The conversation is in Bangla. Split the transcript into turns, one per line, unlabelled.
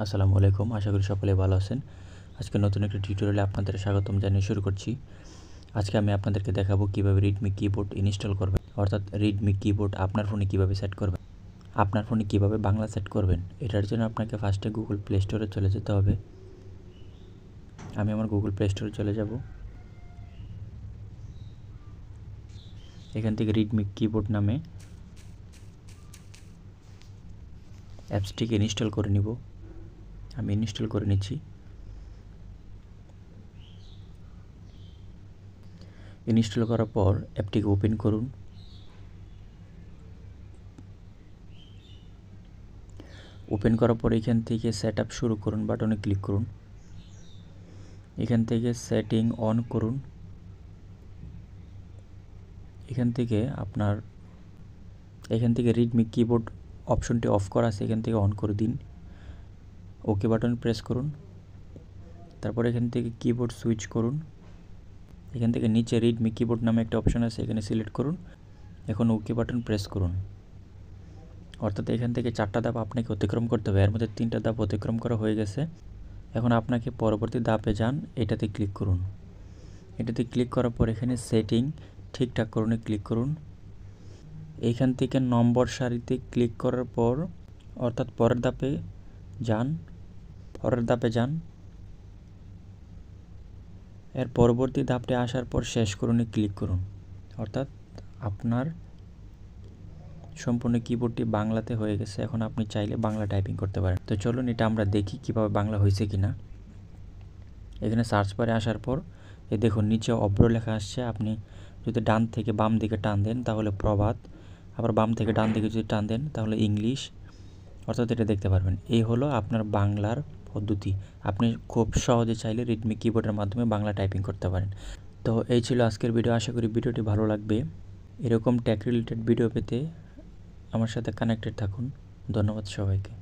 আসসালামু আলাইকুম, আশা করি সকলে ভালো আছেন। আজকে নতুন একটা টিউটোরিয়ালে আপনাদের স্বাগতম জানিয়ে শুরু করছি। আজকে আমি আপনাদেরকে দেখাবো কিভাবে রিডমি কিবোর্ড ইনস্টল করবেন, অর্থাৎ রিডমি কিবোর্ড আপনার ফোনে কিভাবে সেট করবেন, আপনার ফোনে কিভাবে বাংলা সেট করবেন। এটার জন্য আপনাকে ফার্স্টে গুগল প্লে স্টোরে চলে যেতে হবে। আমি আমার গুগল প্লে স্টোরে চলে যাব। এখান থেকে রিডমি কিবোর্ড নামে অ্যাপসটিকে ইনস্টল করে নিব। আমি ইনস্টল করে নিচ্ছি। ইনস্টল করার পর অ্যাপটিকে ওপেন করুন। ওপেন করার পর এখান থেকে সেট আপ শুরু করুন বাটনে ক্লিক করুন। এখান থেকে সেটিং অন করুন। এখান থেকে রিডমি কিবোর্ড অপশনটি অফ করা আছে, এখান থেকে অন করে দিন। ওকে বাটন প্রেস করুন। তারপর এখান থেকে কিবোর্ড সুইচ করুন। এখান থেকে নিচে রিডমি কিবোর্ড নামে একটা অপশন আছে, এখানে সিলেক্ট করুন। এখন ওকে বাটন প্রেস করুন। অর্থাৎ এখান থেকে 4টা ধাপ আপনাকে অতিক্রম করতে হবে। এর মধ্যে 3টা ধাপ অতিক্রম করা হয়ে গেছে। এখন আপনাকে পরবর্তী ধাপে যান, এটাতে ক্লিক করুন। এটাতে ক্লিক করার পর এখানে সেটিং ঠিকঠাক করুনে ক্লিক করুন। এইখান থেকে নম্বর সারিতে ক্লিক করার পর অর্থাৎ পরের ধাপে যান। এর পরবর্তী ধাপে আসার পর শেষ করুনে ক্লিক করুন। অর্থাৎ আপনার সম্পূর্ণ কিবোর্ডটি বাংলাতে হয়ে গেছে। এখন আপনি চাইলে বাংলা টাইপিং করতে পারেন। তো চলুন এটা আমরা দেখি কিভাবে বাংলা হয়েছে কিনা। এখানে সার্চ বারে আসার পর দেখুন নিচে অভ্র লেখা আসছে। আপনি যদি ডান থেকে বাম দিকে টান দেন তাহলে প্রভাত, আবার বাম থেকে ডান দিকে যদি টান দেন তাহলে ইংলিশ, অর্থাৎ এটা দেখতে পারবেন। এই হলো আপনার বাংলার পদ্ধতি। আপনি খুব সহজে চাইলে রিডমি কিবোর্ডের মাধ্যমে বাংলা টাইপিং করতে পারেন। তো এই ছিল আজকের ভিডিও। আশা করি ভিডিওটি ভালো লাগবে। এরকম টেক রিলেটেড ভিডিও পেতে আমার সাথে কানেক্টেড থাকুন। ধন্যবাদ সবাইকে।